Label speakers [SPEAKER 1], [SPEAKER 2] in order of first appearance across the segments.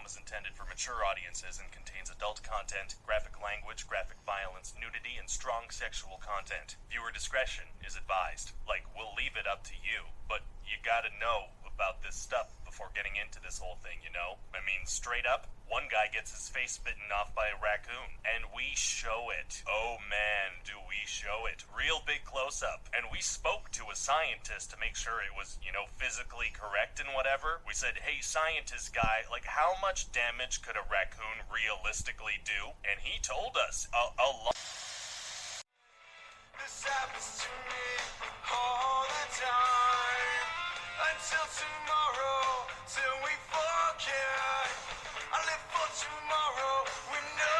[SPEAKER 1] film is intended for mature audiences and contains adult content, graphic language, graphic violence, nudity, and strong sexual content. Viewer discretion is advised. Like, we'll leave it up to you, but you gotta know about this stuff before getting into this whole thing, you know? I mean, straight up, one guy gets his face bitten off by a raccoon, and we show it. Oh man, do we show it. Real big close-up. And we spoke to a scientist to make sure it was, you know, physically correct and whatever. We said, hey, scientist guy, like, how much damage could a raccoon realistically do? And he told us a lot. This happens to me all the time. Until tomorrow, till we forget. I live for tomorrow with no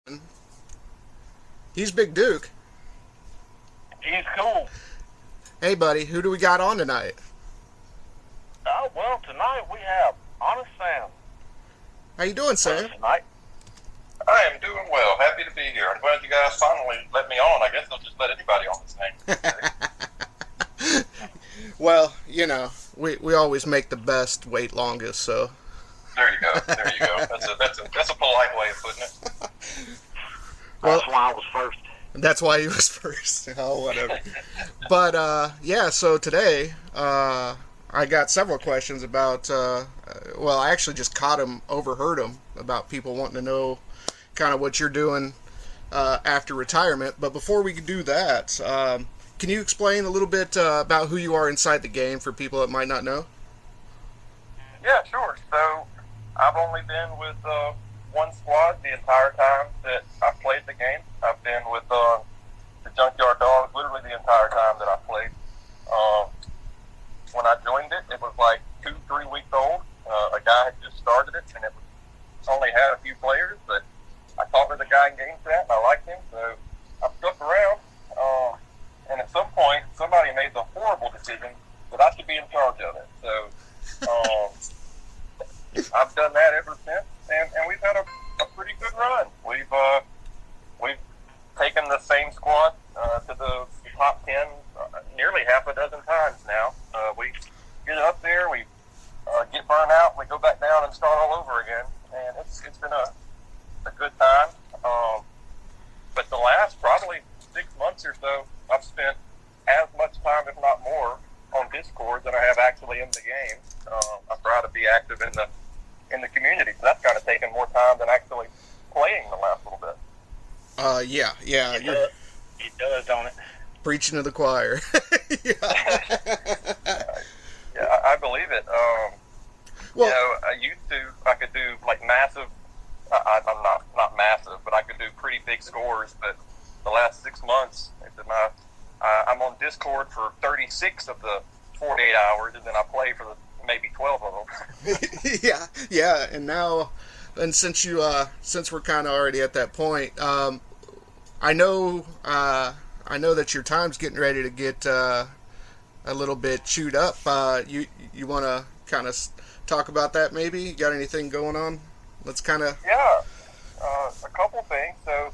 [SPEAKER 1] regret.
[SPEAKER 2] He's Big Duke.
[SPEAKER 3] He's cool.
[SPEAKER 2] Hey, buddy, who do we got on tonight?
[SPEAKER 3] Oh, well, tonight we have HonestSam.
[SPEAKER 2] How you doing, Sam?
[SPEAKER 3] Tonight.
[SPEAKER 4] I am doing well. Happy to be here. I'm glad you guys finally let me on. I guess they'll just let anybody on this thing.
[SPEAKER 2] Well, you know, we always make the best wait longest, so.
[SPEAKER 4] There you go. There you go. That's a polite way of putting it.
[SPEAKER 2] Well,
[SPEAKER 3] that's why I was first.
[SPEAKER 2] That's why he was first. Oh, whatever. But, yeah, so today, I got several questions about, well, I actually just overheard them about people wanting to know kind of what you're doing after retirement. But before we can do that, can you explain a little bit about who you are inside the game for people that might not know?
[SPEAKER 4] Yeah, sure. So I've only been with one squad the entire time that I've played the game. I've been with the Junkyard Dogs literally the entire time that I've played. When I joined it, it was like 2-3 weeks old. A guy had just started it, and it only had a few players, but I talked with the guy in game chat, and I liked him, so I stuck around. And at some point, somebody made the horrible decision that I should be in charge of it. So I've done that ever since, and we've had a pretty good run. We've taken the same squad to the top 10 nearly half a dozen times now. We get up there, we get burnt out, we go back down and start all over again, and it's been a good time. But the last probably 6 months or so, I've spent as much time, if not more, on Discord than I have actually in the game. I try to be active in the community, so that's kind of taken more time than actually playing the last little bit.
[SPEAKER 2] Yeah.
[SPEAKER 3] It does, don't it?
[SPEAKER 2] Preaching to the choir.
[SPEAKER 4] Yeah, I believe it.
[SPEAKER 2] Well,
[SPEAKER 4] you know, I could do like massive, I'm not massive, but I could do pretty big scores, but the last 6 months, I'm on Discord for 36 of the 48 hours, and then I play for maybe 12 of them.
[SPEAKER 2] yeah, and now, and since we're kind of already at that point, I know that your time's getting ready to get a little bit chewed up. You want to kind of talk about that maybe? You got anything going on? Let's kind of...
[SPEAKER 4] Yeah, a couple things. So,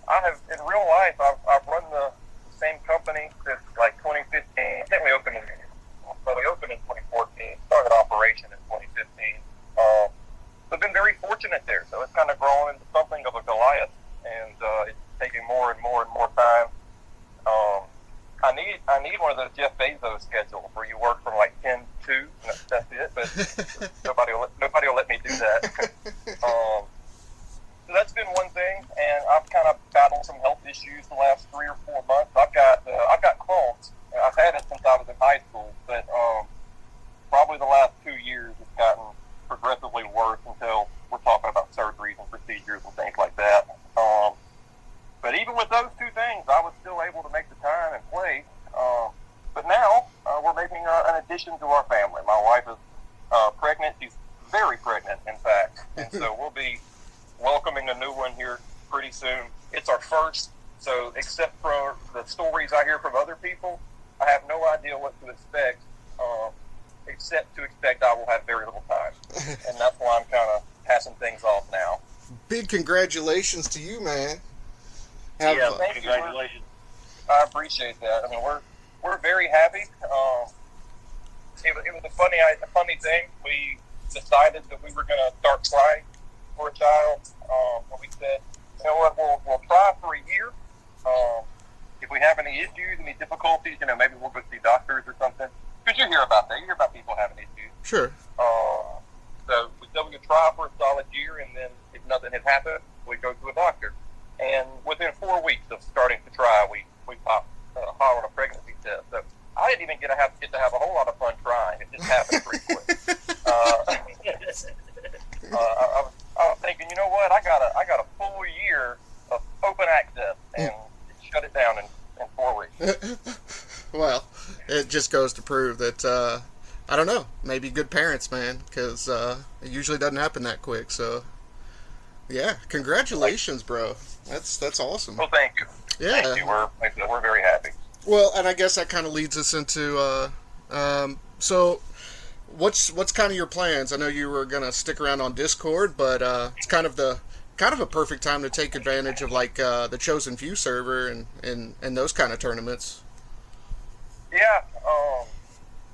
[SPEAKER 4] I have, in real life, I've run the same company since like 2015. I think we opened in 2014, started operation in 2015. So I've been very fortunate there. So it's kind of grown into something of a Goliath, and it's taking more and more and more time. I need one of those Jeff Bezos schedules where you work from like 10 to 2. That's it. But nobody will let me do that. So that's been one thing, and I've kind of battled some health issues the last 3 or 4 months. I've got Crohn's. I've had it since I was in high school, but probably the last 2 years it's gotten progressively worse until we're talking about surgeries and procedures and things like that. But even with those two things, I was still able to make the time and play. But now we're making an addition to our family. My wife is pregnant. She's very pregnant, in fact. And so we'll be welcoming a new one here pretty soon. It's our first, so except for the stories I hear from other people, I have no idea what to expect, except to expect I will have very little time. And that's why I'm kind of passing things off now.
[SPEAKER 2] Big congratulations to you, man.
[SPEAKER 3] Congratulations.
[SPEAKER 4] I appreciate that. I mean, we're very happy. funny thing, we decided that we were going to start trying for a child. And we said, you know what, we'll try for a year. If we have any issues, any difficulties, maybe we'll go see doctors or something. Because you hear about that. You hear about people having issues.
[SPEAKER 2] Sure.
[SPEAKER 4] So we said we could try for a solid year, and then if nothing had happened, we'd go to a doctor. And within 4 weeks of starting to try, we popped high on a pregnancy test. So I didn't even get to have a whole lot of fun trying. It just happened pretty quick. I was thinking, you know what? I got a full year of open access, and shut it down in 4 weeks.
[SPEAKER 2] Well, it just goes to prove that I don't know, maybe good parents, man, because it usually doesn't happen that quick. So, yeah, congratulations, bro. That's awesome.
[SPEAKER 4] Well, thank you.
[SPEAKER 2] Yeah,
[SPEAKER 4] thank you. We're very happy.
[SPEAKER 2] Well, and I guess that kind of leads us into so what's kind of your plans? I know you were gonna stick around on Discord, but it's kind of a perfect time to take advantage of like the Chosen Few server and those kind of tournaments.
[SPEAKER 4] Yeah.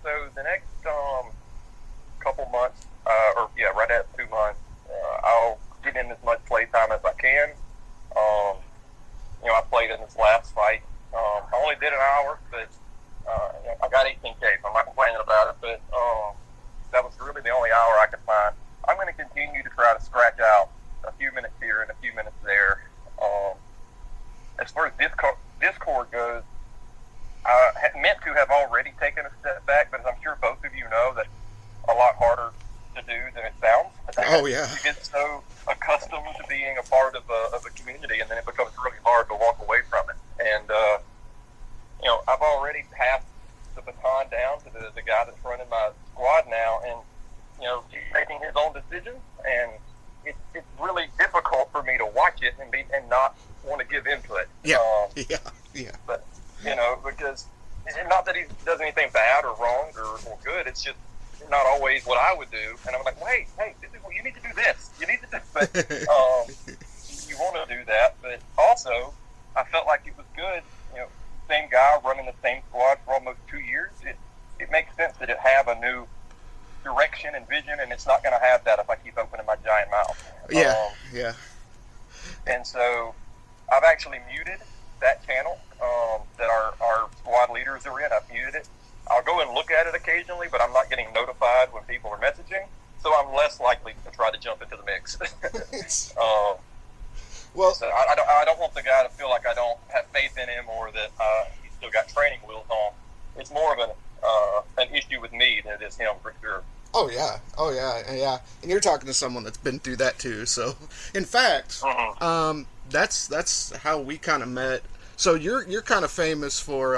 [SPEAKER 4] So the next couple months, right at 2 months, I'll get in as much playtime as I can. I played in this last fight. I only did an hour, but I got 18K, so I'm not complaining about it. But that was really the only hour I could find. I'm going to continue to try to scratch out a few minutes here and a few minutes there. As far as Discord goes, I meant to have already taken a step back, but as I'm sure both of you know, that's a lot harder to do than it sounds.
[SPEAKER 2] Oh, yeah.
[SPEAKER 4] You get so accustomed to being a part of a community, and then it becomes really hard to walk away from it. And, I've already passed the baton down to the guy that's running my squad now, and, he's making his own decisions, and it's really difficult for me to watch it and not want to give input.
[SPEAKER 2] Yeah, yeah.
[SPEAKER 4] But, because not that he does anything bad or wrong or good, it's just not always what I would do. And I'm like, hey, you need to do this. You need to do but you want to do that. But also, I felt like it was good, same guy running the same squad for almost 2 years. It makes sense that it have a new direction and vision, and it's not going to have that if I keep opening my giant mouth.
[SPEAKER 2] Yeah.
[SPEAKER 4] And so I've actually muted that channel that our squad leaders are in. I've muted it. I'll go and look at it occasionally, but I'm not getting notified when people are messaging, so I'm less likely to try to jump into the mix.
[SPEAKER 2] Well,
[SPEAKER 4] so I don't want the guy to feel like I don't have faith in him or that he's still got training wheels on. It's more of an issue with me than it is him, for sure.
[SPEAKER 2] Oh yeah. And you're talking to someone that's been through that too. So, in fact, that's how we kind of met. So you're kind of famous for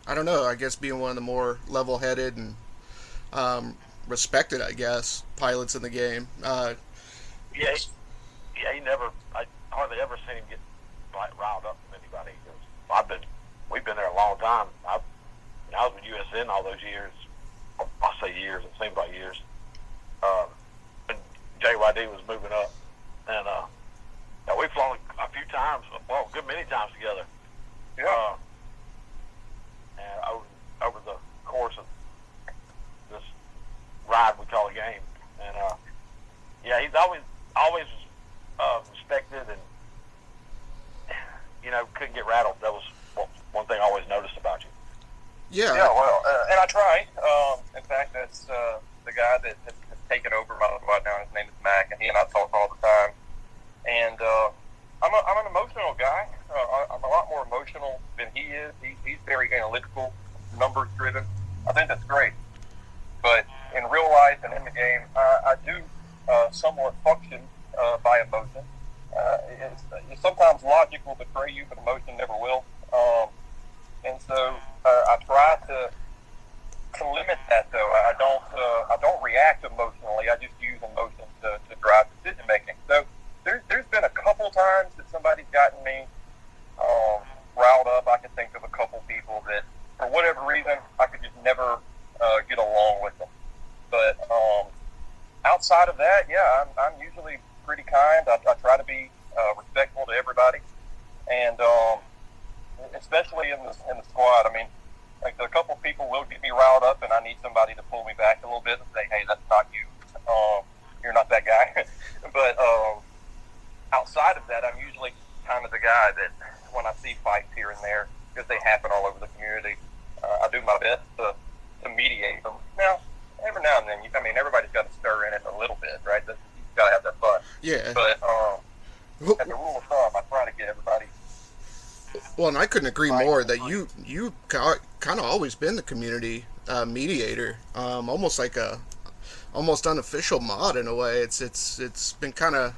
[SPEAKER 2] I don't know, I guess being one of the more level-headed and respected, I guess, pilots in the game.
[SPEAKER 3] I hardly ever seen him get riled up from anybody. We've been there a long time. I was with USN all those years. I'll say years. It seems like years. When JYD was moving up, and we've flown a few times. Well, a good many times together.
[SPEAKER 4] Yeah.
[SPEAKER 3] And over the course of this ride we call a game, and he's always respected, and couldn't get rattled. That was one thing I always noticed about you.
[SPEAKER 2] Yeah.
[SPEAKER 4] Yeah, well, and I try. In fact, that's the guy that has taken over my squad now. His name is Mac, and he and I talk all the time. And I'm an emotional guy. I'm a lot more emotional than he is. He's very analytical, numbers driven. I think that's great. But in real life and in the game, I do somewhat function by emotion. It's sometimes logic will betray you, but emotion never will. And so I try to limit that, though. I don't react emotionally. I just use emotion to drive decision making. So there's been a couple times that somebody's gotten me riled up. I can think of a couple people that, for whatever reason, I could just never get along with them. But outside of that, yeah, I'm usually pretty kind. I try to be respectful to everybody, and especially in the squad. I mean, Like a couple people will get me riled up, and I need somebody to pull me back a little bit and say, "Hey, that's not you. You're not that guy." But outside of that, I'm usually kind of the guy that when I see fights here and there, because they happen all over the community, I do my best to mediate them. Now, every now and then, everybody's got to stir in it a little bit, right? You've got to have that fun.
[SPEAKER 2] Yeah.
[SPEAKER 4] But as a rule of thumb, I try to get everybody.
[SPEAKER 2] Well, and I couldn't agree more that you kind of always been the community mediator, almost like a almost unofficial mod in a way. It's been kind of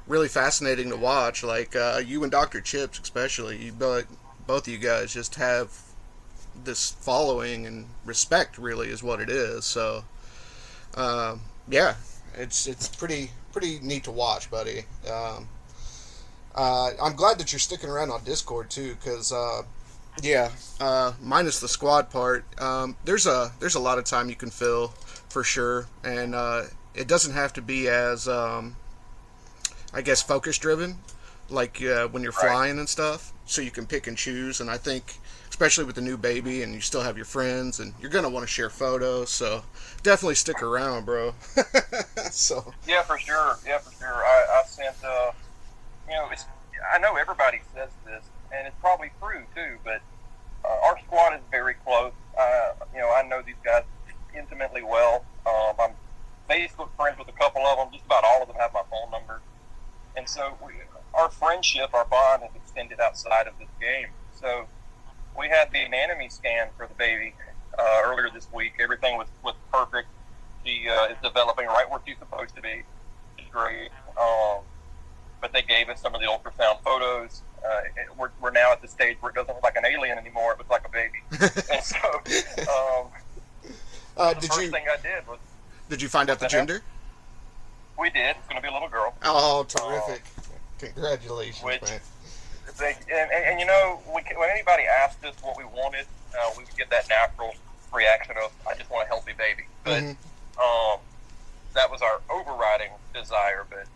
[SPEAKER 2] really fascinating to watch. Like you and Dr. Chips, especially, both of you guys just have this following and respect. Really, is what it is. So, yeah, it's pretty neat to watch, buddy. I'm glad that you're sticking around on Discord too, because minus the squad part, there's a lot of time you can fill for sure, and it doesn't have to be as I guess focus driven, like when you're flying and stuff. So you can pick and choose, and I think especially with the new baby, and you still have your friends, and you're gonna want to share photos. So definitely stick around, bro. So
[SPEAKER 4] yeah, for sure. I sent. I know everybody says this, and it's probably true too. But our squad is very close. I know these guys intimately well. I'm Facebook friends with a couple of them. Just about all of them have my phone number, and so our friendship, our bond, has extended outside of this game. So we had the anatomy scan for the baby earlier this week. Everything was perfect. She is developing right where she's supposed to be. It's great. But they gave us some of the ultrasound photos. We're now at the stage where it doesn't look like an alien anymore. It looks like a baby. And so the first thing I did was...
[SPEAKER 2] Did you find out the gender?
[SPEAKER 4] We did. It's going to be a little girl.
[SPEAKER 2] Oh, terrific. Congratulations, man.
[SPEAKER 4] And when anybody asked us what we wanted, we would get that natural reaction of, I just want a healthy baby. But that was our overriding desire. But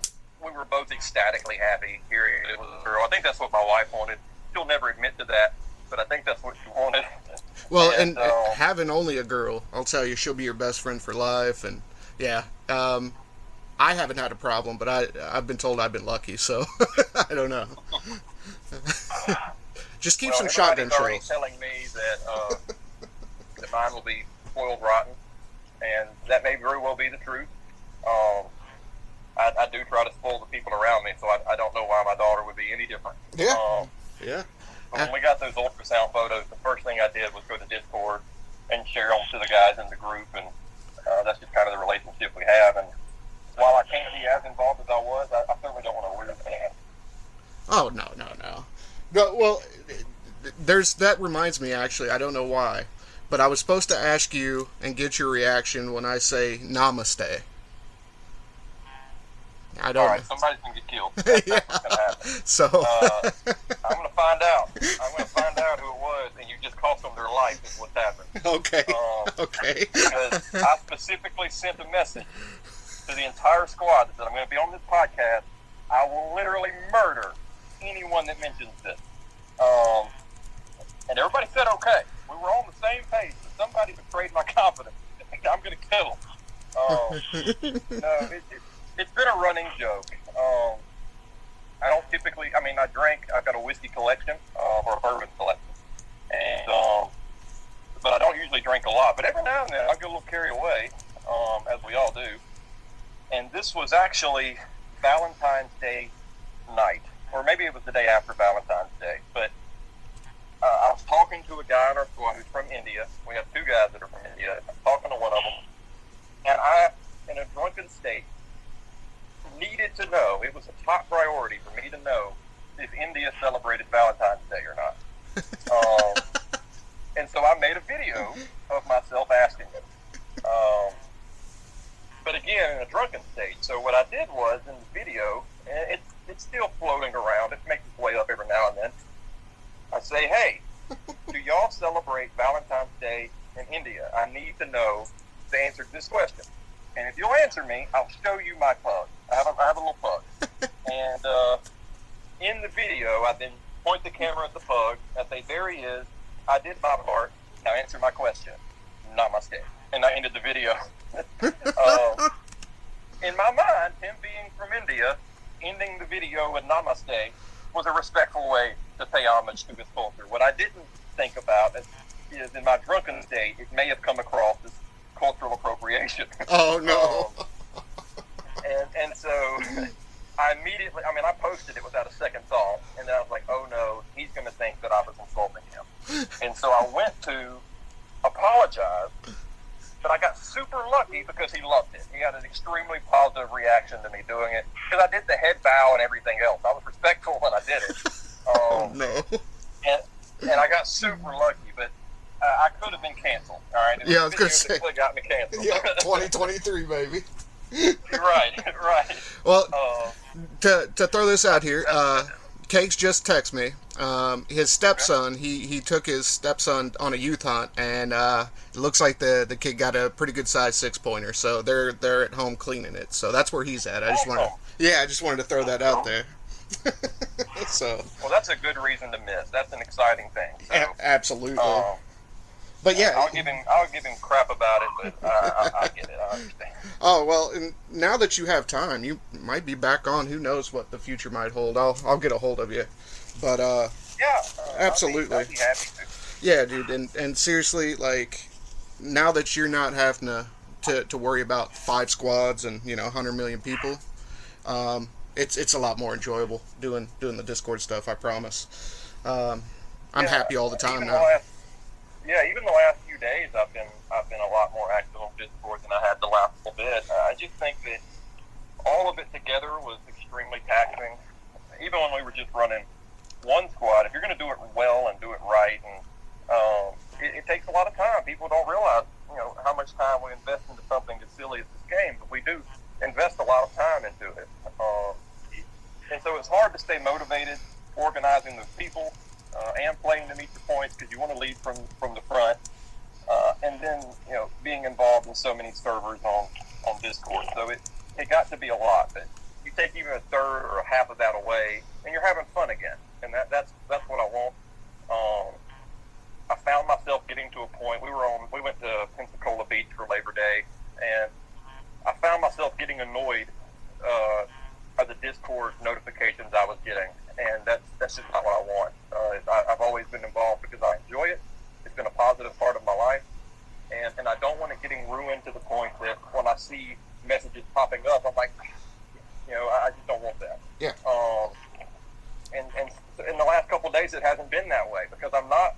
[SPEAKER 4] we were both ecstatically happy hearing it was a girl. I think that's what my wife wanted. She'll never admit to that, but I think that's what she wanted.
[SPEAKER 2] Well, and having only a girl, I'll tell you, she'll be your best friend for life. And yeah, I haven't had a problem, but I've been told I've been lucky, so I don't know. Just keep some shotgun shells.
[SPEAKER 4] Everybody's already telling me that mine will be spoiled rotten, and that may very well be the truth. I do try to spoil the people around me, so I don't know why my daughter would be any different.
[SPEAKER 2] Yeah. Yeah.
[SPEAKER 4] But when we got those ultrasound photos, the first thing I did was go to Discord and share them to the guys in the group, and that's just kind of the relationship we have. And while I can't be as involved as I was, I certainly don't want to lose that.
[SPEAKER 2] Oh, no. No, well, that reminds me, actually, I don't know why, but I was supposed to ask you and get your reaction when I say namaste. I don't know.
[SPEAKER 4] All right, somebody's going to get killed. That's what's going to happen.
[SPEAKER 2] So
[SPEAKER 4] I'm going to find out. I'm going to find out who it was, and you just cost them their life is what's happened.
[SPEAKER 2] Okay. Okay.
[SPEAKER 4] Because I specifically sent a message to the entire squad that said, I'm going to be on this podcast. I will literally murder anyone that mentions this. And everybody said okay. We were on the same page, but somebody betrayed my confidence. I'm going to kill them. It's been a running joke. I don't typically, I drink, I've got a whiskey collection, or a bourbon collection. And, but I don't usually drink a lot. But every now and then I'll get a little carried away, as we all do. And this was actually Valentine's Day night. Or maybe it was the day after Valentine's Day. But I was talking to a guy in our squad who's from India. We have two guys that are from India. I'm talking to one of them. And I, in a drunken state, needed to know, it was a top priority for me to know if India celebrated Valentine's Day or not. And so I made a video of myself asking him. But again, in a drunken state. So what I did was, in the video, and it's still floating around, it makes its way up every now and then, I say, hey, do y'all celebrate Valentine's Day in India? I need to know the answer to this question. And if you'll answer me, I'll show you my pug. I have a little pug. And in the video, I then point the camera at the pug. I say, there he is. I did my part. Now answer my question. Namaste. And I ended the video. In my mind, him being from India, ending the video with Namaste was a respectful way to pay homage to his culture. What I didn't think about is in my drunken state, it may have come across as cultural appropriation.
[SPEAKER 2] Oh, no.
[SPEAKER 4] And so I immediately, I mean, I posted it without a second thought, and then I was like, oh no, he's going to think that I was insulting him. And so I went to apologize, but I got super lucky because he loved it. He had an extremely positive reaction to me doing it, because I did the head bow and everything else. I was respectful when I did it.
[SPEAKER 2] Oh, no.
[SPEAKER 4] And I got super lucky, but I could have been canceled. All right.
[SPEAKER 2] Yeah, I was going to say.
[SPEAKER 4] It got me canceled.
[SPEAKER 2] Yeah, 2023, baby.
[SPEAKER 4] Right.
[SPEAKER 2] Well, to throw this out here, Kegs just texted me. His stepson, he took his stepson on a youth hunt, and it looks like the kid got a pretty good size 6-pointer. So they're at home cleaning it. So that's where he's at. I just wanted to throw that out there. So.
[SPEAKER 4] Well, that's a good reason to miss. That's an exciting thing. So,
[SPEAKER 2] absolutely. But yeah,
[SPEAKER 4] I'll give him crap about it, but I get it. I understand.
[SPEAKER 2] Oh well, and now that you have time, you might be back on. Who knows what the future might hold? I'll get a hold of you. But absolutely.
[SPEAKER 4] I'd be happy to.
[SPEAKER 2] Yeah, dude, and seriously, like now that you're not having to worry about 5 squads and 100 million people, it's a lot more enjoyable doing the Discord stuff. I promise. I'm happy all the time now.
[SPEAKER 4] Even the last few days, I've been a lot more active on Discord than I had the last little bit. I just think that all of it together was extremely taxing. Even when we were just running one squad, if you're going to do it well and do it right, and it takes a lot of time. People don't realize, how much time we invest into something as silly as this game, but we do invest a lot of time into it. And so it's hard to stay motivated, organizing those people. And playing to meet your points because you want to lead from the front, and then being involved in so many servers on Discord. So it got to be a lot. But you take even a third or a half of that away, and you're having fun again. And that's what I want. I found myself getting to a point. We went to Pensacola Beach for Labor Day, and I found myself getting annoyed by the Discord notifications I was getting. And that's just not what I want. I've always been involved because I enjoy it. It's been a positive part of my life. And I don't want it getting ruined to the point that when I see messages popping up, I'm like, I just don't want that.
[SPEAKER 2] Yeah.
[SPEAKER 4] And in the last couple of days, it hasn't been that way because I'm not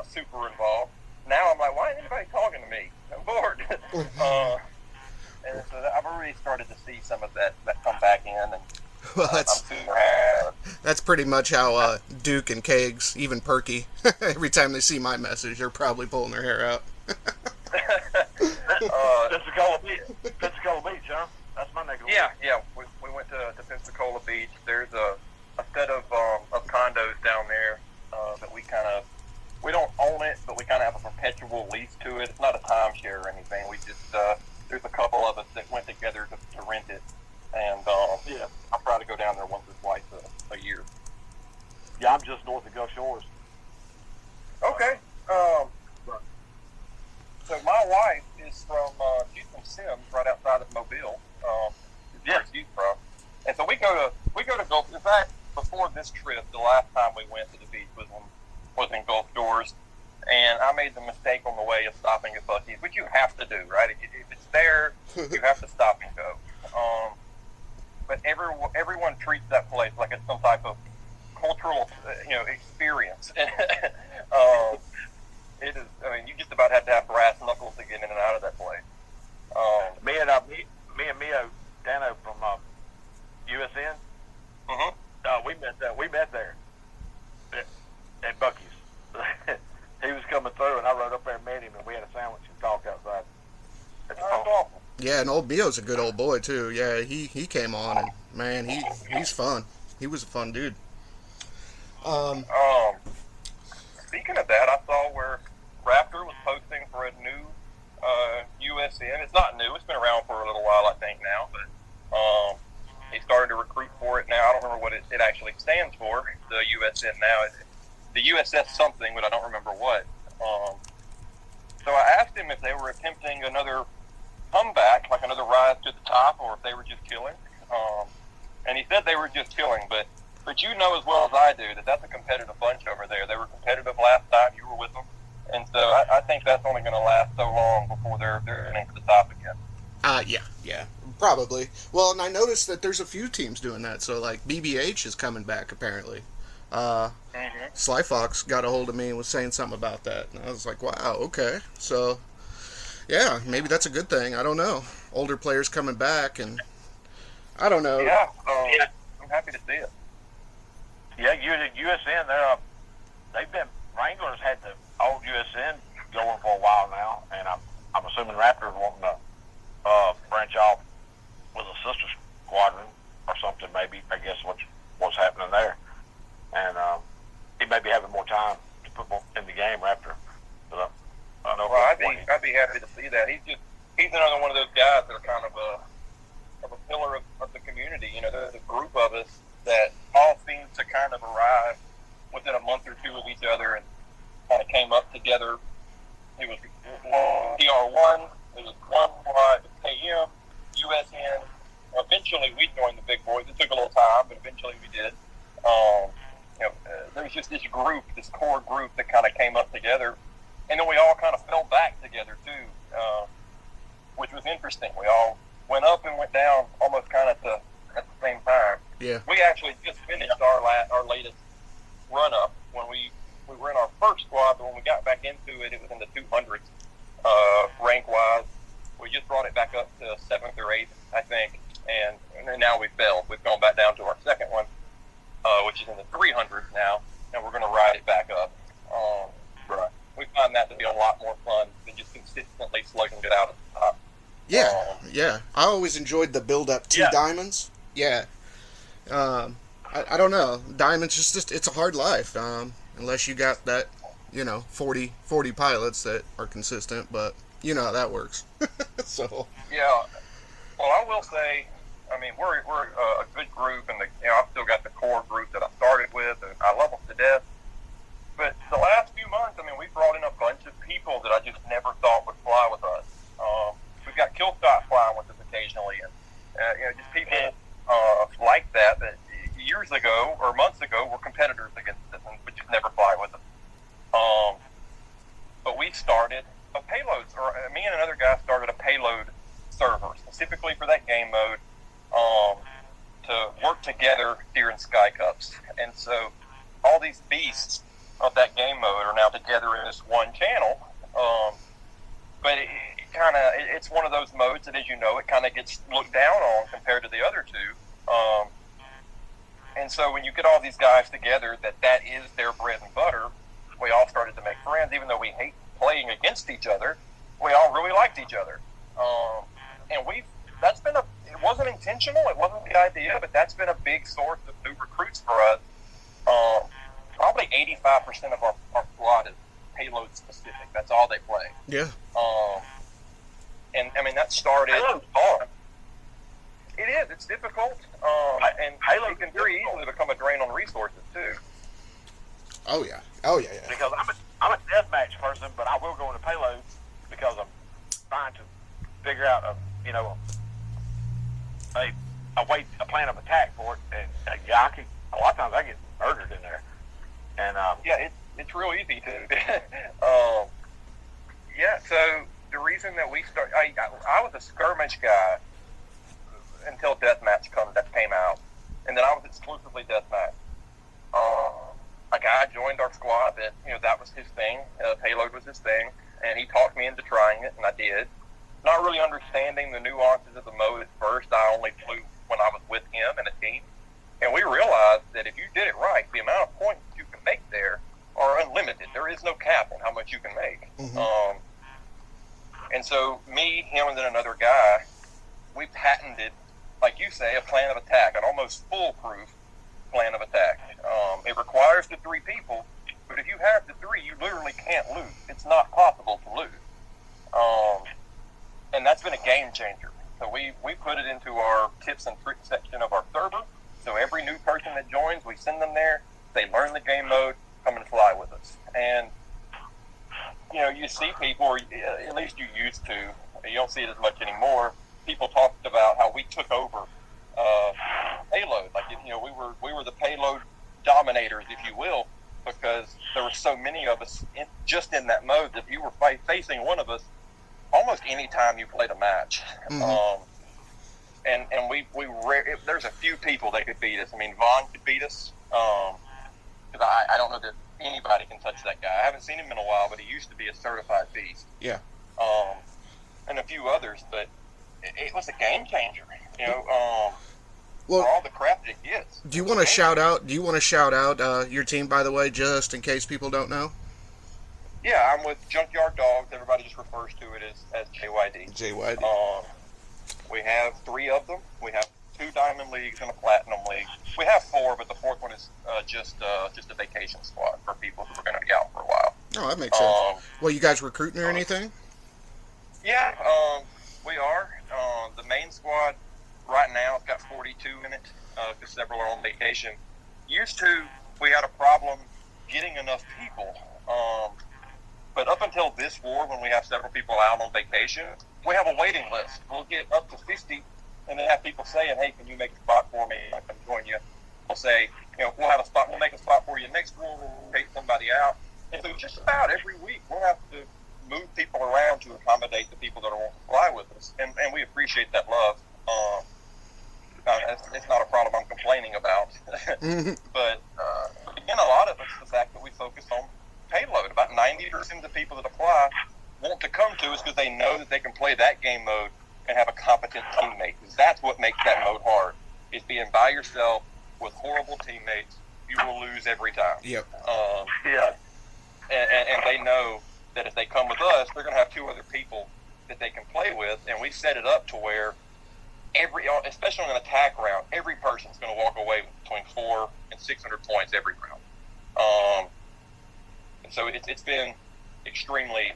[SPEAKER 4] super involved. Now I'm like, why isn't anybody talking to me? I'm bored. And so I've already started to see some of that come back in. And
[SPEAKER 2] well, that's pretty much how Duke and Kegs, even Perky, every time they see my message, they're probably pulling their hair out.
[SPEAKER 3] Pensacola Beach, huh? That's my neck of the woods.
[SPEAKER 4] Yeah. We went to Pensacola Beach. There's a set of condos down there that we don't own it, but we kind of have a perpetual lease to it. It's not a timeshare or anything. We just there's a couple of us that went together to rent it. And I try to go down there once or twice a year.
[SPEAKER 3] Yeah, I'm just north of Gulf Shores.
[SPEAKER 4] Okay. So my wife is she's from Sims, right outside of Mobile. Where she's from. And so we go to Gulf. In fact, before this trip, the last time we went to the beach was in Gulf Shores. And I made the mistake on the way of stopping at Buc-ee's, which you have to do, right? If it's there, you have to stop and go. But everyone treats that place like it's some type of cultural, experience. It is. I mean, you just about have to have brass knuckles to get in and out of that place.
[SPEAKER 3] Me and Mio Dano from USN.
[SPEAKER 4] Mm-hmm.
[SPEAKER 3] We met there at Buc-ee's. He was coming through, and I rode up there and met him, and we had a sandwich and talked outside.
[SPEAKER 4] That's awesome.
[SPEAKER 2] Yeah, and old Mio's a good old boy too. Yeah, he came on, and man, he's fun. He was a fun dude.
[SPEAKER 4] Speaking of that, I saw where Raptor was posting for a new USN. It's not new. It's been around for a little while, I think now, but he started to recruit for it now. I don't remember what it actually stands for. The USN now, the USS something, but I don't remember what. they were attempting another comeback, like another rise to the top, or if they were just killing. And he said they were just killing, but you know as well as I do that that's a competitive bunch over there. They were competitive last time you were with them, and so I think that's only going to last so long before they're into the top again.
[SPEAKER 2] Yeah, probably. Well, and I noticed that there's a few teams doing that. So, like, BBH is coming back, apparently. Sly Fox got a hold of me and was saying something about that. And I was like, wow, okay. So, yeah, maybe that's a good thing. I don't know. Older players coming back, and I don't know.
[SPEAKER 4] Yeah, I'm happy to see it.
[SPEAKER 3] Yeah, USN, they've been, Wranglers had the old USN going for a while now, and I'm assuming Raptors wanting to branch off with a sister squadron or something, maybe, I guess, what's happening there. And he may be having more time to put more in the game after. But I know.
[SPEAKER 4] Well, I'd be happy to see that. He's another one of those guys that are kind of a pillar of the community. You know, there's a group of us that all seem to kind of arrive within a month or two of each other and kind of came up together. It was DR1, it was one squad, KM, USN. Eventually we joined the big boys. It took a little time, but eventually we did. There was just this group, this core group that kind of came up together, and then we all kind of fell back together too, which was interesting. We all went up and went down almost kind of at the same time.
[SPEAKER 2] Yeah.
[SPEAKER 4] We actually just finished our latest run up when we were in our first squad, but when we got back into it, it was in the 200s rank wise. We just brought it back up to 7th or 8th, I think, and now we failed. We've gone back down to our second one, which is in the 300s now, and we're going to ride it back up.
[SPEAKER 3] Right.
[SPEAKER 4] We find that to be a lot more fun than just consistently slugging it out at the top.
[SPEAKER 2] Yeah. I always enjoyed the build-up to diamonds. Yeah. I don't know. Diamonds just it's a hard life, unless you got that, 40 pilots that are consistent, but you know how that works. So.
[SPEAKER 4] Yeah. Well, I will say, I mean, we're a good group, and I've still got the core group that I started with, and I love them to death. But the last few months, I mean, we brought in a bunch of people that I just never thought would fly with us. We've got Killshot flying with us occasionally, and just people like that years ago or months ago were competitors against us and would just never fly with us. But we started a payload, or me and another guy started a payload server specifically for that game mode to work together during Sky Cups. And so all these beasts of that game mode are now together in this one channel. But it's one of those modes that, as you know, it kind of gets looked down on compared to the other two. And so when you get all these guys together, that is their bread and butter, we all started to make friends. Even though we hate playing against each other, we all really liked each other. And it wasn't intentional, it wasn't the idea, but that's been a big source of new recruits for us. Probably 85% of our squad is payload specific. That's all they play.
[SPEAKER 2] Yeah.
[SPEAKER 4] And I mean, that started.
[SPEAKER 3] Payload's hard.
[SPEAKER 4] It is. It's difficult. And it can very easily become a drain on resources too.
[SPEAKER 2] Oh yeah.
[SPEAKER 3] Because I'm a deathmatch person, but I will go into payloads because I'm trying to figure out a plan of attack for it. And a lot of times I get murdered in there. And
[SPEAKER 4] it's real easy to. So the reason that we started, I was a skirmish guy until deathmatch came out, and then I was exclusively deathmatch. A guy joined our squad that was his thing. Payload was his thing, and he talked me into trying it, and I did. Not really understanding the nuances of the mode at first. I only flew when I was with him and a team, and we realized that if you did it right, the amount of points you can make there are unlimited. There is no cap on how much you can make.
[SPEAKER 2] Mm-hmm.
[SPEAKER 4] And so me, him, and then another guy, we patented, like you say, a plan of attack, an almost foolproof plan of attack. It requires the 3 people, but if you have the 3, you literally can't lose. It's not possible to lose. And that's been a game changer. So we put it into our tips and tricks section of our server. So every new person that joins, we send them there. They learn the game mode, come and fly with us. And you see people, or at least you used to. You don't see it as much anymore. People talked about how we took over payload. Like, we were the payload dominators, if you will, because there were so many of us just in that mode that you were facing one of us almost any time you played a match.
[SPEAKER 2] Mm-hmm.
[SPEAKER 4] And there's a few people that could beat us. I mean, Vaughn could beat us. Because I don't know that anybody can touch that guy. I haven't seen him in a while, but he used to be a certified beast.
[SPEAKER 2] Yeah.
[SPEAKER 4] And a few others, but it was a game changer.
[SPEAKER 2] Well,
[SPEAKER 4] for all the crap that it gets.
[SPEAKER 2] Do you want to shout out? Your team, by the way, just in case people don't know?
[SPEAKER 4] Yeah, I'm with Junkyard Dogs. Everybody just refers to it as JYD.
[SPEAKER 2] JYD.
[SPEAKER 4] We have 3 of them. We have 2 Diamond Leagues and a Platinum League. We have 4, but the 4th one is just a vacation squad for people who are going to be out for a while.
[SPEAKER 2] Oh, that makes sense. Well, you guys recruiting or anything?
[SPEAKER 4] Yeah, we are. The main squad right now has got 42 in it because several are on vacation. Used to, we had a problem getting enough people. But up until this war, when we have several people out on vacation, we have a waiting list. We'll get up to 50, and then have people saying, "Hey, can you make a spot for me? I can join you." We'll say, we'll have a spot. We'll make a spot for you next war. We'll take somebody out. And so just about every week, we'll have to move people around to accommodate the people that are wanting to fly with us, and we appreciate that love. It's not a problem I'm complaining about. But again, a lot of it's the fact that we focus on payload. About 90% of the people that apply want to come to us because they know that they can play that game mode and have a competent teammate. Because that's what makes that mode hard, is being by yourself with horrible teammates. You will lose every time.
[SPEAKER 2] Yep.
[SPEAKER 4] Yeah. And they know that if they come with us, they're going to have 2 other people that they can play with, and we set it up to where especially on an attack round, every person's going to walk away with between 400 and 600 points every round. And so it's been extremely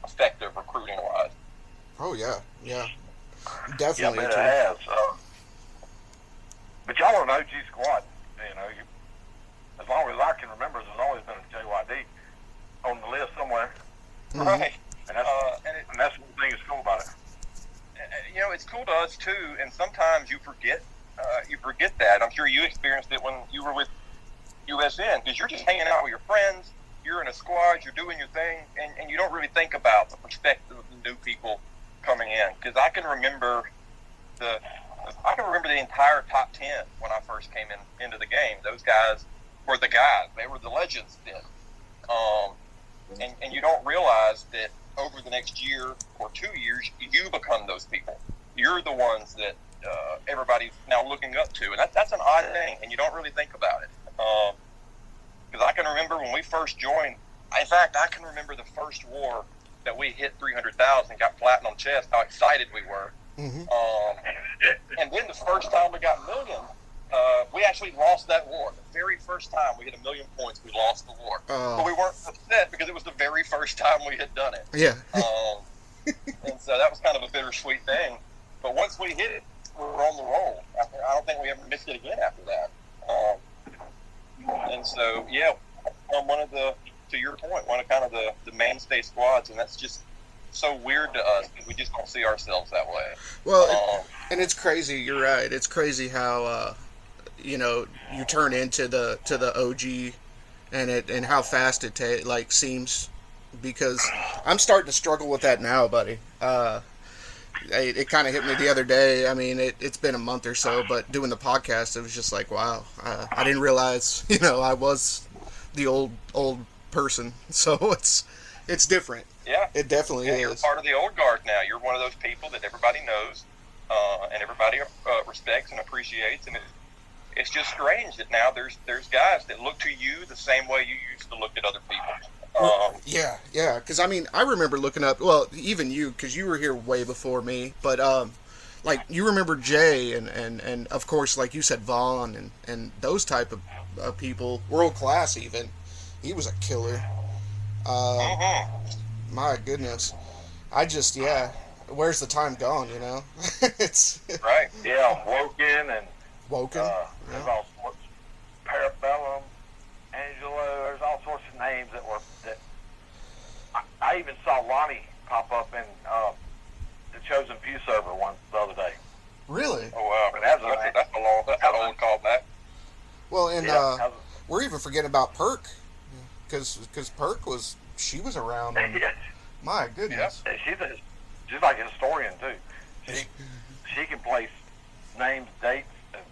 [SPEAKER 4] effective recruiting-wise.
[SPEAKER 2] Oh, yeah. Definitely.
[SPEAKER 3] Yeah, it has. But y'all are an OG squad. As long as I can remember, there's always been a JYD on the list somewhere.
[SPEAKER 2] Mm-hmm.
[SPEAKER 4] Right.
[SPEAKER 3] And that's one thing that's cool about it.
[SPEAKER 4] It's cool to us too, and sometimes you forget that. I'm sure you experienced it when you were with USN, because you're just hanging out with your friends, you're in a squad, you're doing your thing, and you don't really think about the perspective of the new people coming in. Because I can remember the entire top 10 when I first came into the game. Those guys were the guys. They were the legends then. And you don't realize that over the next year or 2 years, you become those people. You're the ones that everybody's now looking up to. And that's an odd thing, and you don't really think about it. Because I can remember when we first joined, in fact, I can remember the first war that we hit 300,000, got platinum chest, how excited we were.
[SPEAKER 2] Mm-hmm.
[SPEAKER 4] And then the first time we got million, we actually lost that war. The very first time we hit 1 million points, we lost the war. But we weren't upset because it was the very first time we had done it.
[SPEAKER 2] Yeah.
[SPEAKER 4] And so that was kind of a bittersweet thing. But once we hit it, we were on the roll. I don't think we ever missed it again after that. And so, yeah, one of the, to your point, one of kind of the mainstay squads, and that's just so weird to us because we just don't see ourselves that way.
[SPEAKER 2] Well, and it's crazy. You're right. It's crazy how you turn into the OG, and how fast it seems. Because I'm starting to struggle with that now, buddy. It kind of hit me the other day. I mean, it's been a month or so, but doing the podcast, it was just like, wow. I didn't realize, I was the old person. So it's different.
[SPEAKER 4] Yeah.
[SPEAKER 2] It definitely is.
[SPEAKER 4] You're part of the old guard now. You're one of those people that everybody knows, and everybody respects and appreciates. And it's just strange that now there's guys that look to you the same way you used to look at other people.
[SPEAKER 2] Yeah, because I remember looking up, well, even you, because you were here way before me, but you remember Jay and of course, like you said, Vaughn and those type of people, world class even. He was a killer. My goodness. Where's the time gone, It's
[SPEAKER 4] right.
[SPEAKER 3] Yeah, Woken.
[SPEAKER 2] Yeah.
[SPEAKER 3] There's all sorts, Parabellum, Angelo. There's all sorts of names that I even saw Lonnie pop up in the Chosen Few server the other day.
[SPEAKER 2] Really?
[SPEAKER 4] Oh wow,
[SPEAKER 3] And
[SPEAKER 4] that's an old callback.
[SPEAKER 2] Well, and
[SPEAKER 3] Yeah,
[SPEAKER 2] we're even forgetting about Perk, because Perk she was around. And, my goodness.
[SPEAKER 3] Yeah, she's like a historian too. She can place names, dates, and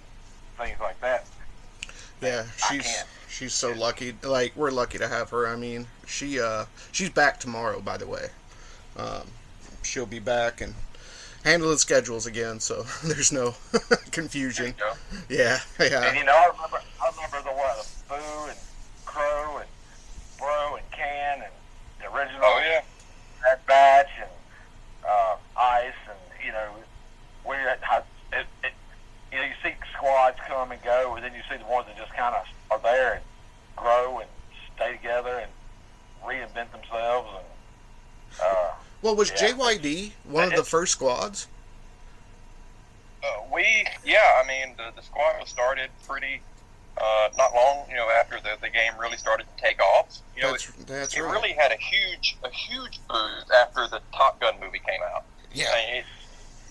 [SPEAKER 3] things like that.
[SPEAKER 2] Yeah, she's so lucky. Like, we're lucky to have her. I mean, she's back tomorrow, by the way. She'll be back and handling schedules again, so there's no confusion. Yeah.
[SPEAKER 3] And I remember the Boo and Crow and Bro and Can and the original.
[SPEAKER 4] Oh yeah.
[SPEAKER 3] Bad Batch and Ice, and you see squads come and go, and then you see the ones that just kind of are there and grow and stay together and reinvent themselves. And
[SPEAKER 2] well, was JYD one of the first squads?
[SPEAKER 4] I mean, the squad was started pretty not long, after the game really started to take off.
[SPEAKER 2] That's
[SPEAKER 4] it
[SPEAKER 2] right.
[SPEAKER 4] really had a huge boost after the Top Gun movie came out.
[SPEAKER 2] Yeah.
[SPEAKER 4] I mean, it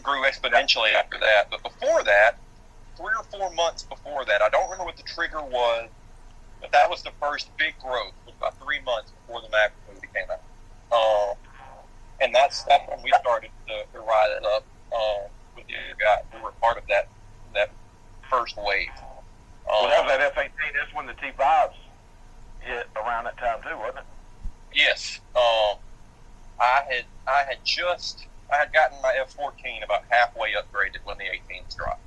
[SPEAKER 4] grew exponentially after that. But before that, 3 or 4 months before that, I don't remember what the trigger was, but that was the first big growth. It was about 3 months before the Maverick movie came out. And that's when we started to ride it up with the other guys. We were part of that first wave.
[SPEAKER 3] Well, that was that F-18. That's when the T5s hit around that time too, wasn't it?
[SPEAKER 4] Yes. I had gotten my F-14 about halfway upgraded when the 18s dropped.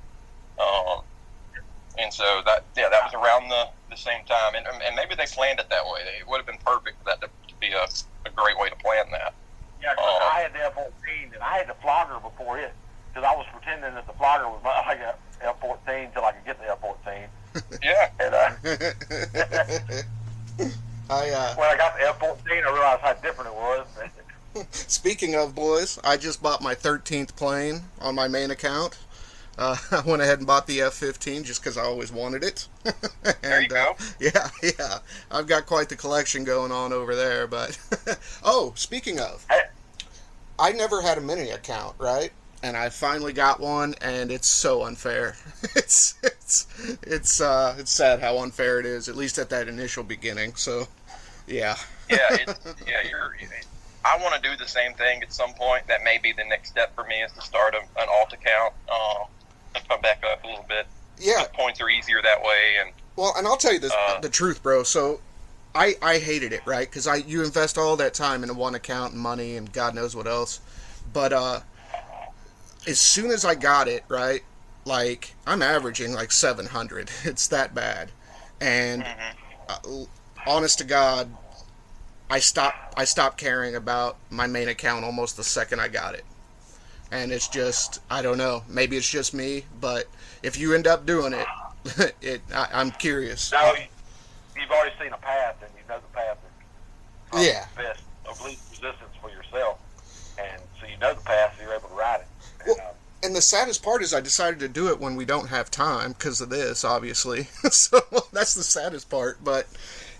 [SPEAKER 4] And so that was around the same time. And maybe they planned it that way. It would have been perfect for that to be a great way to plan that.
[SPEAKER 3] Yeah, I had the F-14 and I had the Flogger before it, because I was pretending that the Flogger was like a F-14 until I could get the F-14.
[SPEAKER 4] Yeah.
[SPEAKER 3] And when I got the F-14, I realized how different it was.
[SPEAKER 2] Speaking of, boys, I just bought my 13th plane on my main account. I went ahead and bought the F-15 just because I always wanted it. And,
[SPEAKER 4] there you go.
[SPEAKER 2] Yeah. I've got quite the collection going on over there. But oh, speaking of, I never had a mini account, right? And I finally got one, and it's so unfair. It's sad how unfair it is, at least at that initial beginning. So, yeah.
[SPEAKER 4] I want to do the same thing at some point. That may be the next step for me, is to start an alt account. Let's come back up a little bit.
[SPEAKER 2] Yeah.
[SPEAKER 4] The points are easier that way. And
[SPEAKER 2] well, and I'll tell you the truth, bro. So, I hated it, right? Because you invest all that time into one account and money and God knows what else. But as soon as I got it, right, like, I'm averaging like 700. It's that bad. And honest to God, I stopped caring about my main account almost the second I got it. And it's just, I don't know, maybe it's just me, but if you end up doing it, I'm curious.
[SPEAKER 3] No, you've already seen a path, and you know the path is
[SPEAKER 2] yeah.
[SPEAKER 3] best of least resistance for yourself. And so you know the path, so you're able to ride it.
[SPEAKER 2] Well, and the saddest part is I decided to do it when we don't have time because of this, obviously. So that's the saddest part. But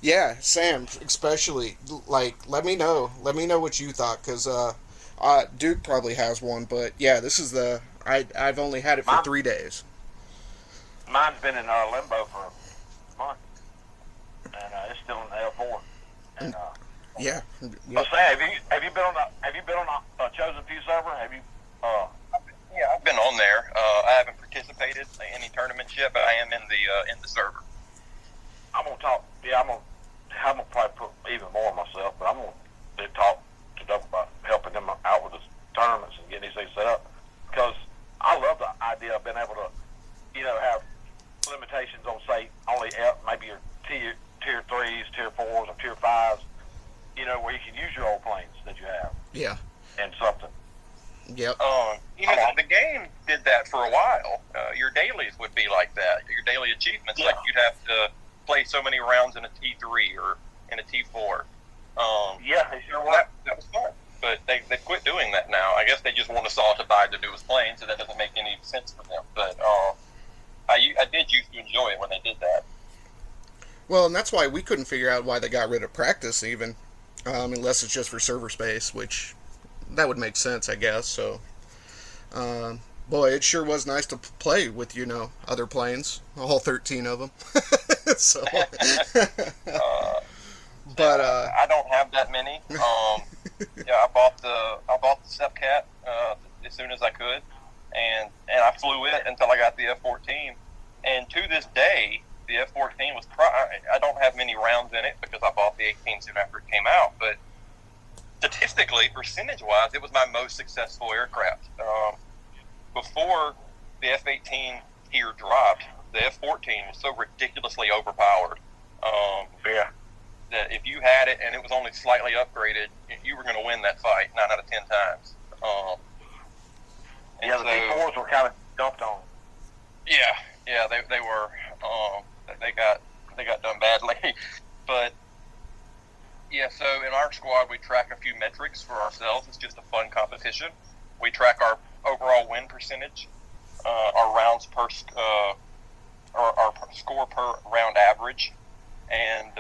[SPEAKER 2] yeah, Sam, especially, like, let me know what you thought, because Duke probably has one, but yeah, this is I've only had it for 3 days.
[SPEAKER 3] Mine's been in limbo for a month, and it's still in the L4. And
[SPEAKER 2] yeah.
[SPEAKER 3] But Sam, have you been on a Chosen Few server? Have you?
[SPEAKER 4] Yeah, I've been on there. I haven't participated in any tournaments yet, but I am in the server.
[SPEAKER 3] I'm gonna talk. Yeah, I'm gonna probably put even more myself, but I'm gonna talk to Doug about helping them out with the tournaments and getting these things set up, because I love the idea of being able to, have limitations on, say, only maybe your tier 3s, tier 4s, or tier 5s, where you can use your old planes that you have.
[SPEAKER 2] Yeah.
[SPEAKER 3] And something.
[SPEAKER 2] Yep.
[SPEAKER 4] The game did that for a while. Your dailies would be like that. Your daily achievements, like you'd have to play so many rounds in a T3 or in a T4.
[SPEAKER 3] Yeah, they sure were.
[SPEAKER 4] That was fun. But they quit doing that now. I guess they just want us all to buy the newest plane, so that doesn't make any sense for them. But I did used to enjoy it when they did that.
[SPEAKER 2] Well, and that's why we couldn't figure out why they got rid of practice even. unless it's just for server space, which that would make sense, I guess. So, boy, it sure was nice to play with, other planes, all 13 of them. So, but
[SPEAKER 4] I don't have that many. Yeah, I bought the Sepcat as soon as I could, and I flew it until I got the F-14. And to this day, the F-14 was. I don't have many rounds in it because I bought the 18 soon after it came out. But statistically, percentage-wise, it was my most successful aircraft. Before the F-18 here dropped, the F-14 was so ridiculously overpowered.
[SPEAKER 3] Yeah.
[SPEAKER 4] That if you had it and it was only slightly upgraded, you were going to win that fight 9 out of 10 times.
[SPEAKER 3] The T4s were kind of dumped on.
[SPEAKER 4] Yeah, they were. They got done badly, but yeah. So in our squad, we track a few metrics for ourselves. It's just a fun competition. We track our overall win percentage, our rounds per, our score per round average, and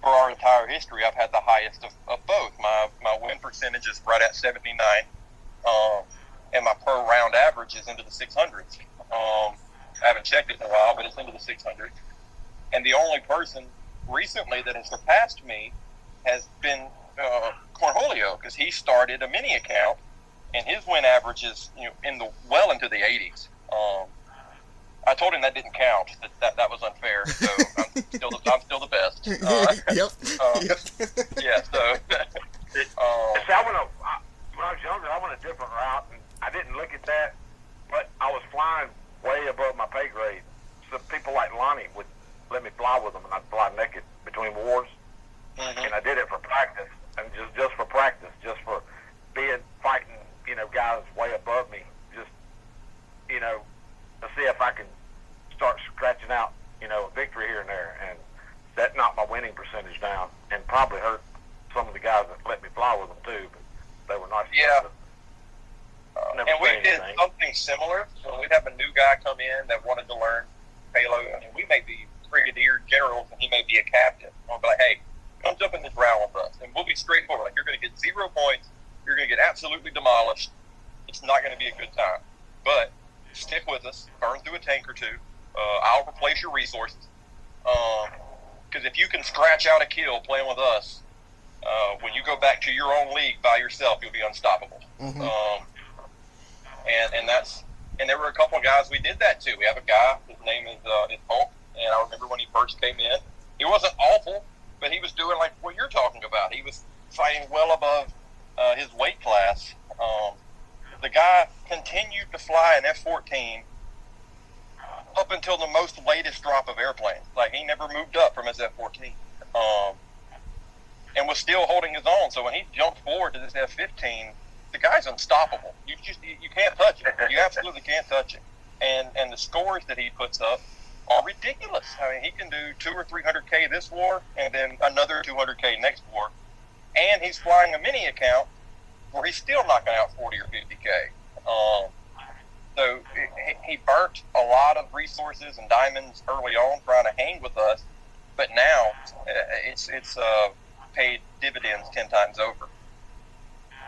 [SPEAKER 4] for our entire history, I've had the highest of both. My win percentage is right at 79, and my per round average is into the 600s. I haven't checked it in a while, but it's into the 600s. And the only person recently that has surpassed me has been Cornholio, because he started a mini account, and his win average is well into the 80s. I told him that didn't count. That was unfair. So I'm still the best.
[SPEAKER 2] Yep.
[SPEAKER 4] Yeah. So.
[SPEAKER 3] See, when I was younger, I went a different route, and I didn't look at that, but I was flying way above my pay grade. So people like Lonnie would let me fly with them, and I'd fly naked between wars. Mm-hmm. And I did it for practice, and just for practice, just for fighting, guys way above me, just, to see if I can start scratching out, a victory here and there. And that knocked my winning percentage down, and probably hurt some of the guys that let me fly with them too, but they were nice.
[SPEAKER 4] Yeah. And we did something similar. So we'd have a new guy come in that wanted to learn payload. I mean, we may be brigadier generals, and he may be a captain. I'll be like, hey, come jump in this round with us, and we'll be straightforward. Like, you're going to get 0 points. You're going to get absolutely demolished. It's not going to be a good time. But stick with us. Burn through a tank or two. I'll replace your resources. Because if you can scratch out a kill playing with us, when you go back to your own league by yourself, you'll be unstoppable. Mm-hmm. And there were a couple of guys we did that to. We have a guy, his name is Hulk, and I remember when he first came in, he wasn't awful, but he was doing like what you're talking about. He was fighting well above his weight class. The guy continued to fly an F-14 up until the most latest drop of airplanes. Like, he never moved up from his F-14. And was still holding his own. So when he jumped forward to this F-15, the guy's unstoppable. You can't touch him. You absolutely can't touch him. And the scores that he puts up are ridiculous. I mean, he can do 200 or 300K this war, and then another 200K next war. And he's flying a mini account where he's still knocking out 40 or 50K. So he burnt a lot of resources and diamonds early on trying to hang with us, but now it's paid dividends 10 times over.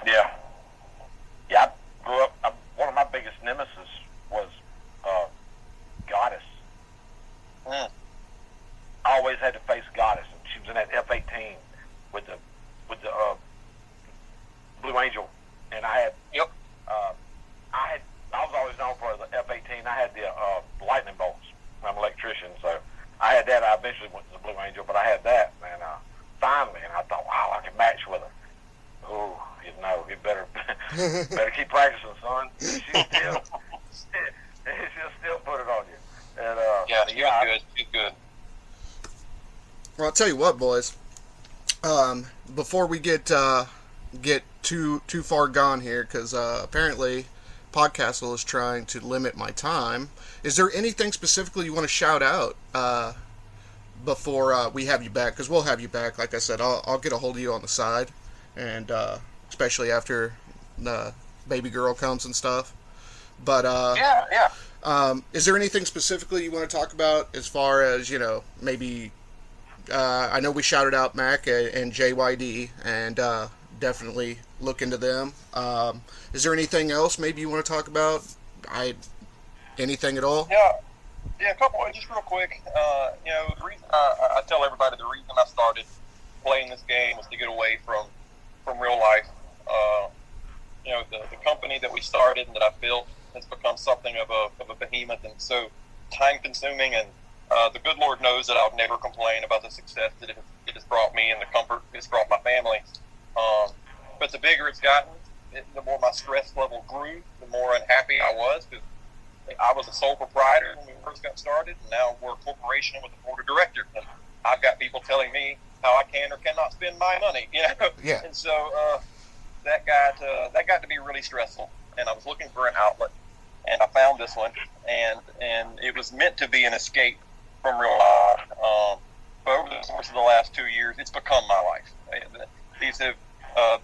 [SPEAKER 3] Yeah. Yeah, I grew up, one of my biggest nemesis was Goddess. Mm. I always had to face Goddess, and she was in that F-18 with the Blue Angel, and I had I was always known for the F-18. I had the lightning bolts. I'm an electrician, so I had that. I eventually went to the Blue Angel, but I had that, and finally, and I thought, wow, I can match with her. Oh, you better keep practicing, son. She'll still put it on you. And
[SPEAKER 4] she's good.
[SPEAKER 2] Well, I'll tell you what, boys. Before we get too far gone here, because apparently Podcastle is trying to limit my time. Is there anything specifically you want to shout out before we have you back? Because we'll have you back. Like I said, I'll get a hold of you on the side, and especially after the baby girl comes and stuff. But is there anything specifically you want to talk about as far as maybe I know we shouted out Mac and JYD, and definitely look into them. Is there anything else maybe you want to talk about? Anything at all?
[SPEAKER 4] Yeah, a couple. Just real quick. The reason I tell everybody the reason I started playing this game was to get away from real life. The company that we started and that I built has become something of a behemoth and so time consuming. And the good Lord knows that I'll never complain about the success that it has brought me and the comfort it's brought my family. But the bigger it's gotten, the more my stress level grew, the more unhappy I was, because I was a sole proprietor when we first got started, and now we're a corporation with a board of directors. And I've got people telling me how I can or cannot spend my money,
[SPEAKER 2] Yeah.
[SPEAKER 4] And so that got to be really stressful. And I was looking for an outlet, and I found this one, and it was meant to be an escape from real life. But over the course of the last 2 years, it's become my life. These have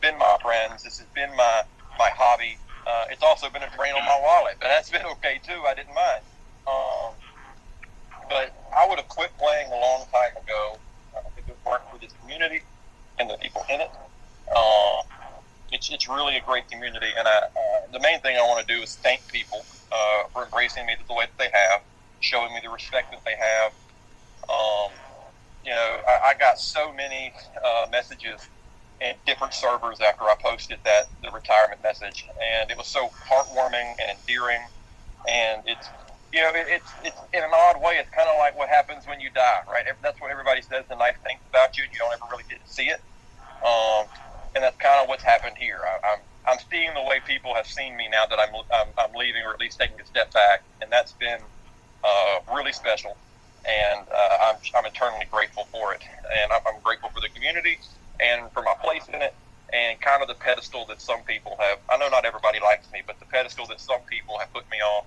[SPEAKER 4] been my friends. This has been my hobby. It's also been a drain on my wallet, but that's been okay too. I didn't mind. But I would have quit playing a long time ago if it weren't for this community and the people in it. It's really a great community, and the main thing I want to do is thank people for embracing me the way that they have, showing me the respect that they have. I got so many messages in different servers after I posted the retirement message, and it was so heartwarming and endearing. And it's in an odd way, it's kind of like what happens when you die, right? That's what everybody says the nice things about you, and you don't ever really get to see it. And that's kind of what's happened here. I'm seeing the way people have seen me now that I'm leaving, or at least taking a step back, and that's been really special. And I'm eternally grateful for it. And I'm grateful for the community and for my place in it, and kind of the pedestal that some people have. I know not everybody likes me, but the pedestal that some people have put me on.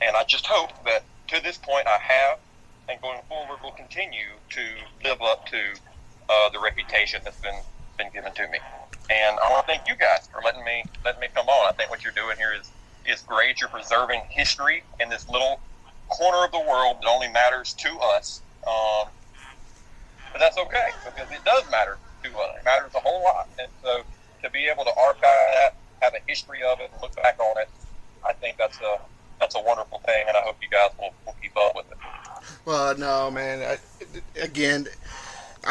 [SPEAKER 4] And I just hope that to this point I have, and going forward will continue to live up to the reputation that's been given to me. And I want to thank you guys for letting me come on. I think what you're doing here is great. You're preserving history in this little corner of the world that only matters to us. But that's okay, because it does matter to us. It matters a whole lot. And so to be able to archive that, have a history of it, and look back on it, I think that's a wonderful thing, and I hope you guys will keep up with it.
[SPEAKER 2] Well, no, man. I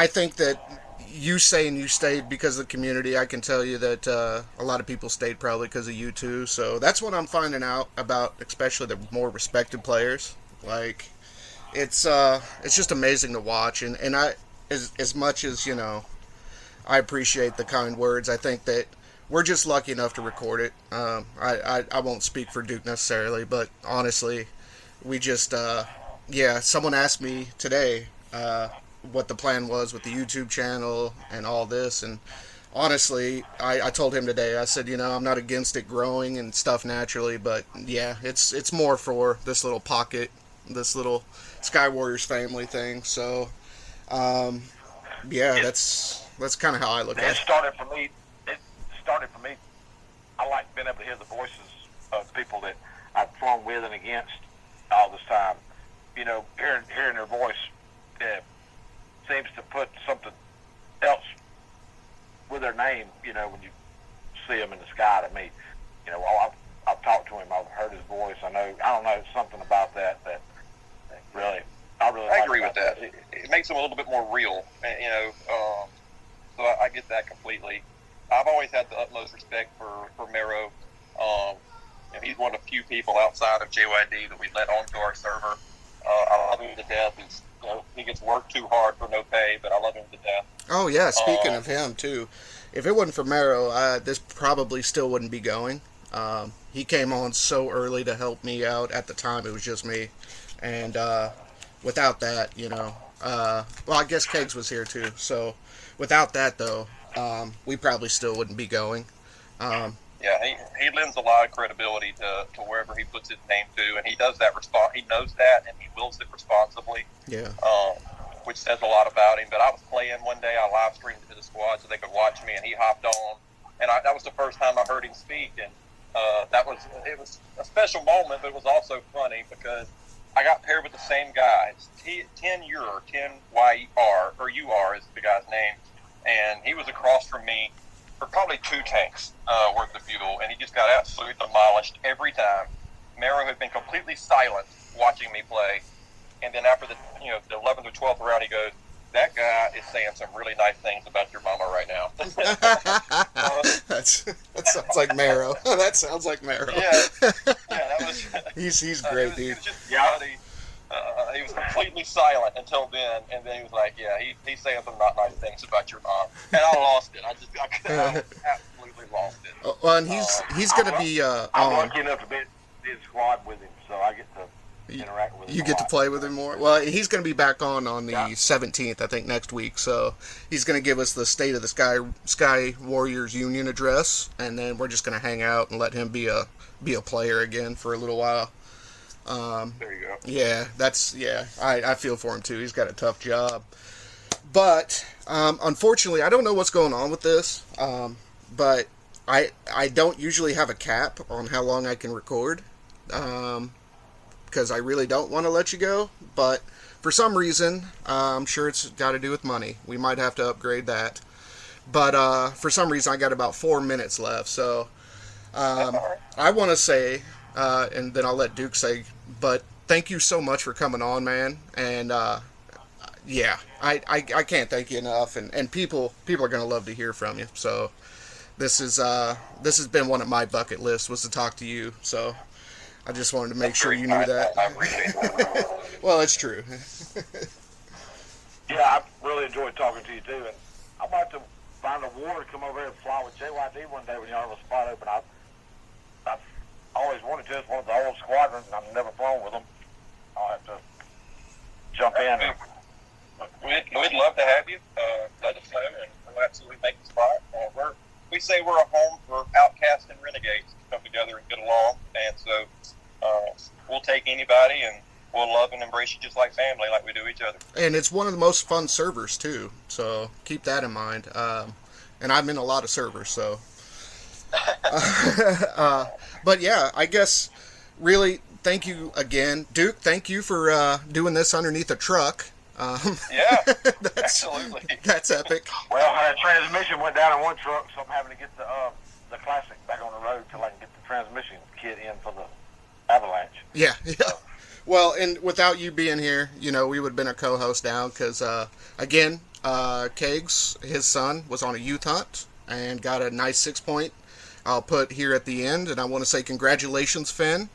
[SPEAKER 2] think that you saying you stayed because of the community, I can tell you that a lot of people stayed probably because of you too. So that's what I'm finding out about, especially the more respected players. Like, it's just amazing to watch, and I, as much as I appreciate the kind words, I think that we're just lucky enough to record it. I won't speak for Duke necessarily, but honestly, we just someone asked me today what the plan was with the YouTube channel and all this, and honestly, I told him today, I said, I'm not against it growing and stuff naturally, but yeah, it's more for this little pocket, this little Sky Warriors family thing. So that's kind of how I look at it.
[SPEAKER 3] It started for me. I like being able to hear the voices of people that I've flown with and against all this time. Hearing their voice seems to put something else with their name. When you see them in the sky. To me, I've talked to him. I've heard his voice. I don't know, something about that really. I
[SPEAKER 4] I agree with that. It makes them a little bit more real, so I get that completely. I've always had the utmost respect for Mero. He's one of the few people outside of JYD that we let onto our server. I love him to death. He gets worked too hard for no pay, but I love him to death.
[SPEAKER 2] Oh yeah, speaking of him too, if it wasn't for Mero, this probably still wouldn't be going. He came on so early to help me out. At the time, it was just me, and without that, well, I guess Kegs was here too. So without that, though, we probably still wouldn't be going.
[SPEAKER 4] He lends a lot of credibility to wherever he puts his name to, and he does that. He knows that, and he wills it responsibly.
[SPEAKER 2] Yeah.
[SPEAKER 4] Which says a lot about him. But I was playing one day. I live streamed to the squad so they could watch me, and he hopped on, and that was the first time I heard him speak, and it was a special moment, but it was also funny because I got paired with the same guy. It's 10YER, or UR is the guy's name, and he was across from me for probably 2 tanks worth of fuel, and he just got absolutely demolished every time. Mero had been completely silent watching me play, and then after the 11th or 12th round, he goes, "That guy is saying some really nice things about your mama right now."
[SPEAKER 2] That sounds like Mero. That sounds like Mero.
[SPEAKER 4] Yeah, that was.
[SPEAKER 2] He's great, dude.
[SPEAKER 4] He was just funny. He was completely silent until then, and then he was like, "Yeah, he's saying some not nice things about your mom," and I lost it. I absolutely lost it.
[SPEAKER 2] Well, and he's going to be
[SPEAKER 3] I'm
[SPEAKER 2] on.
[SPEAKER 3] lucky enough to be in squad with him, so I get to interact with him.
[SPEAKER 2] You get to play with him more. Well, he's going to be back on the 17th, I think, next week. So he's going to give us the State of the Sky Warriors Union address, and then we're just going to hang out and let him be a player again for a little while.
[SPEAKER 4] There you go.
[SPEAKER 2] Yeah, I feel for him too. He's got a tough job, but unfortunately, I don't know what's going on with this. But I don't usually have a cap on how long I can record. Because I really don't want to let you go, but for some reason, I'm sure it's got to do with money. We might have to upgrade that. But for some reason, I got about 4 minutes left, so I want to say, and then I'll let Duke say, but thank you so much for coming on, man. And yeah, I can't thank you enough. And people are gonna love to hear from you. So this has been one of my bucket lists, was to talk to you. So I just wanted to make sure you knew that.
[SPEAKER 4] I appreciate that.
[SPEAKER 2] Well, it's true.
[SPEAKER 3] Yeah, I really enjoyed talking to you too, and I might have to find a war to come over here and fly with JYD one day when y'all have a spot open. I've always wanted to. It's one of the old squadrons, and I've never flown with them. I'll have to jump in.
[SPEAKER 4] We'd love to have you. Let us know, and we'll absolutely make the spot. We say we're a home for outcasts and renegades to come together and get along, and so we'll take anybody, and we'll love and embrace you just like family, like we do each other.
[SPEAKER 2] And it's one of the most fun servers too, so keep that in mind. And I'm in a lot of servers, so. But yeah, I guess really thank you again, Duke. Thank you for doing this underneath a truck.
[SPEAKER 4] Yeah, absolutely.
[SPEAKER 2] That's epic.
[SPEAKER 3] Well, our transmission went down in one truck, so I'm having to get the Classic back on the road till I can get the transmission kit in for the Avalanche.
[SPEAKER 2] Yeah. Well, and without you being here, we would have been a co-host now because, again, Kegs, his son, was on a youth hunt and got a nice 6-point. I'll put here at the end, and I want to say congratulations, Finn.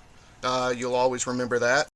[SPEAKER 2] You'll always remember that.